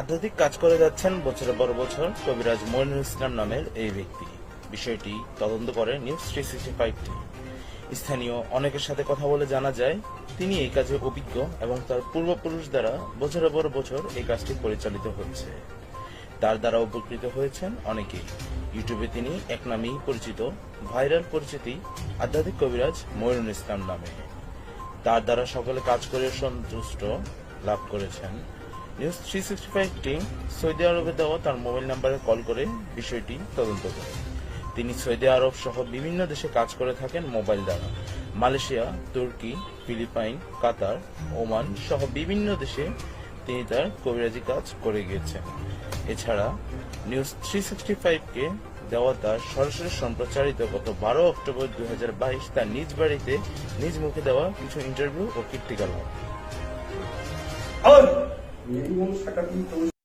আধ্যাত্মিক কাজ করে যাচ্ছেন বছরের পর বছর কবিরাজ মইনুল ইসলাম নামের এই ব্যক্তি। বিষয়টি তদন্ত করে নিউজ 365 টি। স্থানীয় অনেকের সাথে কথা বলে জানা যায়, তিনি এই কাজে অভিজ্ঞ এবং তার পূর্বপুরুষ দ্বারা বছরের পর বছর এই কাজটি পরিচালিত হচ্ছে। তার দ্বারা উপকৃত হয়েছেন অনেকেই। ইউটিউবে তিনি এক নামেই পরিচিত, ভাইরাল পরিচিতি আধ্যাত্মিক কবিরাজ মইনুল ইসলাম নামে। তার দ্বারা সকলে কাজ করে সন্তুষ্ট লাভ করেছেন। নিউজ 365 টিম সৌদি আরবে দেওয়া তার মোবাইল নাম্বারে কল করে বিষয়টি তদন্ত করে। তিনি সৌদি আরব সহ বিভিন্ন দেশে কাজ করে থাকেন মোবাইল দ্বারা। মালয়েশিয়া, তুর্কি, ফিলিপাইন, কাতার, ওমান সহ বিভিন্ন দেশে তিনি তার কবিরাজি কাজ করে গিয়েছেন। এছাড়া নিউজ 365-কে দেওয়া তার সরাসরি সম্প্রচারিত গত 12 অক্টোবর 2022 তার নিজ বাড়িতে নিজ মুখে দেওয়া কিছু ইন্টারভিউ ও কীর্তিকলাপ।